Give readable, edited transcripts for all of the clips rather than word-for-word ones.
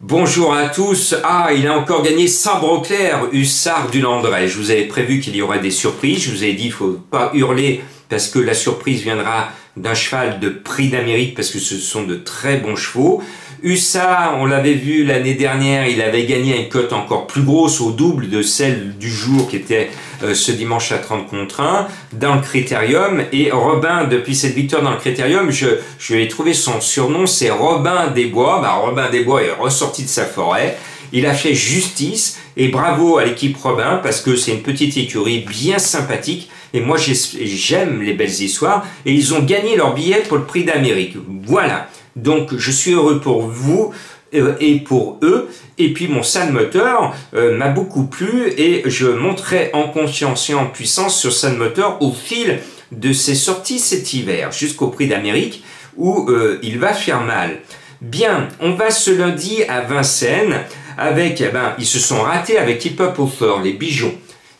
Bonjour à tous. Ah, il a encore gagné Sabre Clair, Hussard du Landrais. Je vous avais prévu qu'il y aurait des surprises. Je vous avais dit qu'il ne faut pas hurler parce que la surprise viendra d'un cheval de Prix d'Amérique parce que ce sont de très bons chevaux. Hussard, on l'avait vu l'année dernière, il avait gagné une cote encore plus grosse, au double de celle du jour qui était ce dimanche à 30 contre 1 dans le Critérium. Et Robin, depuis cette victoire dans le Critérium, je lui ai trouvé son surnom, c'est Robin des Bois. Robin des Bois est ressorti de sa forêt. Il a fait justice et bravo à l'équipe Robin parce que c'est une petite écurie bien sympathique et moi j'aime les belles histoires et ils ont gagné leur billet pour le Prix d'Amérique. Voilà, donc je suis heureux pour vous et pour eux. Et puis mon Sun Motor m'a beaucoup plu et je monterai en confiance et en puissance sur Sun Motor au fil de ses sorties cet hiver jusqu'au Prix d'Amérique où il va faire mal. Bien, on va ce lundi à Vincennes avec, ils se sont ratés avec Hip Hop au Fort, les Bijoux.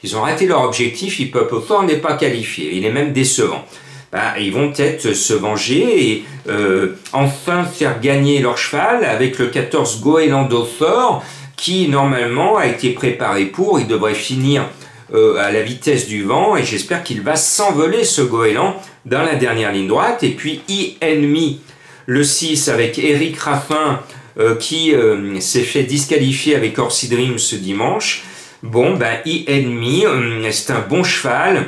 Ils ont raté leur objectif, Hip Hop au Fort n'est pas qualifié, il est même décevant. Ils vont peut-être se venger et enfin faire gagner leur cheval avec le 14 Goéland au Fort qui normalement a été préparé pour, il devrait finir à la vitesse du vent et j'espère qu'il va s'envoler ce Goéland dans la dernière ligne droite. Et puis E-Enemy, le 6 avec Eric Raffin qui s'est fait disqualifier avec Orsi Dream ce dimanche. Bon, E-Enemy, c'est un bon cheval.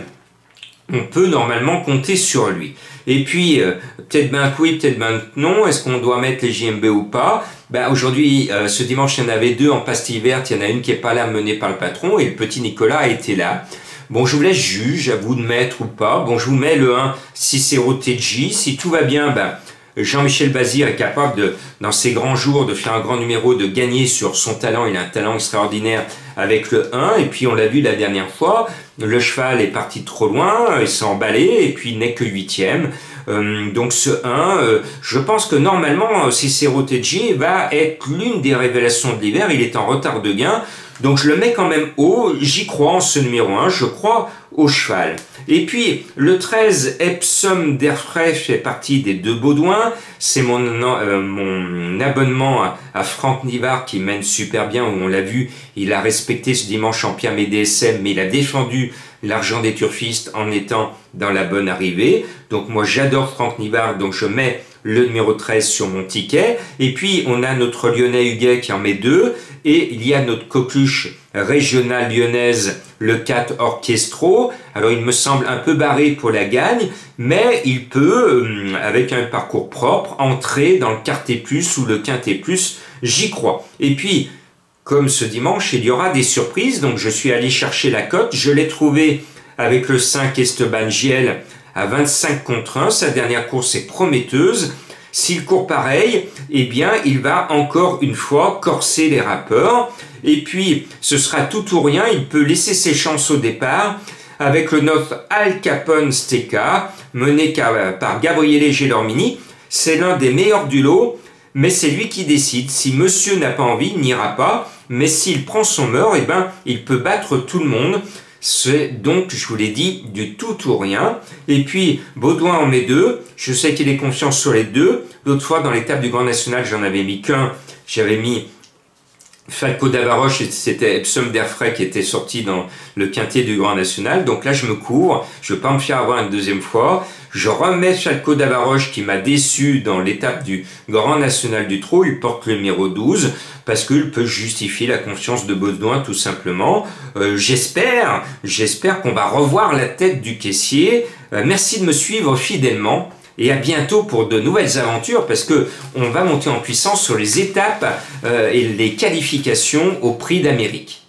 On peut normalement compter sur lui. Et puis, peut-être que oui, peut-être que non. Est-ce qu'on doit mettre les JMB ou pas? Aujourd'hui, ce dimanche, il y en avait deux en pastille verte. Il y en a une qui n'est pas là, menée par le patron. Et le petit Nicolas a été là. Bon, je vous laisse juge, à vous de mettre ou pas. Bon, je vous mets le 1 Cicero TJ. Si tout va bien, Jean-Michel Bazir est capable, dans ses grands jours, de faire un grand numéro, de gagner sur son talent. Il a un talent extraordinaire avec le 1. Et puis, on l'a vu la dernière fois, le cheval est parti trop loin, il s'est emballé, et puis il n'est que 8e. Donc ce 1, je pense que normalement, Cicero TJ va être l'une des révélations de l'hiver. Il est en retard de gain. Donc je le mets quand même haut, j'y crois en ce numéro 1, je crois au cheval. Et puis le 13, Epsom d'Airfray fait partie des deux Baudouins, c'est mon abonnement à Franck Nivard qui mène super bien, où on l'a vu, il a respecté ce dimanche en Pierre DSM, mais il a défendu l'argent des turfistes en étant dans la bonne arrivée. Donc moi j'adore Franck Nivard, donc je mets le numéro 13 sur mon ticket. Et puis on a notre Lyonnais Huguet qui en met 2. Et il y a notre coqueluche régionale lyonnaise, le 4 Orchestro. Alors il me semble un peu barré pour la gagne, mais il peut, avec un parcours propre, entrer dans le Quartet Plus ou le Quintet Plus, j'y crois. Et puis, comme ce dimanche, il y aura des surprises, donc je suis allé chercher la cote, je l'ai trouvé avec le 5 Esteban Giel à 25 contre 1, sa dernière course est prometteuse. S'il court pareil, eh bien, il va encore une fois corser les rappeurs. Et puis, ce sera tout ou rien. Il peut laisser ses chances au départ avec le 9 Al Capone Steka, mené par Gabriele Gelormini. C'est l'un des meilleurs du lot, mais c'est lui qui décide. Si monsieur n'a pas envie, il n'ira pas. Mais s'il prend son meurtre, eh ben, il peut battre tout le monde. C'est donc, je vous l'ai dit, du tout ou rien. Et puis, Baudouin en met 2. Je sais qu'il est confiant sur les deux. L'autre fois, dans l'étape du Grand National, j'en avais mis qu'un. J'avais mis Falco d'Avaroche et c'était Epsom d'Airfray qui était sorti dans le quintet du Grand National. Donc là, je me couvre. Je ne veux pas me faire avoir une deuxième fois. Je remets Falco d'Avaroche qui m'a déçu dans l'étape du Grand National du Trot. Il porte le numéro 12 parce qu'il peut justifier la confiance de Baudouin tout simplement. J'espère qu'on va revoir la tête du caissier. Merci de me suivre fidèlement. Et à bientôt pour de nouvelles aventures parce que on va monter en puissance sur les étapes et les qualifications au Prix d'Amérique.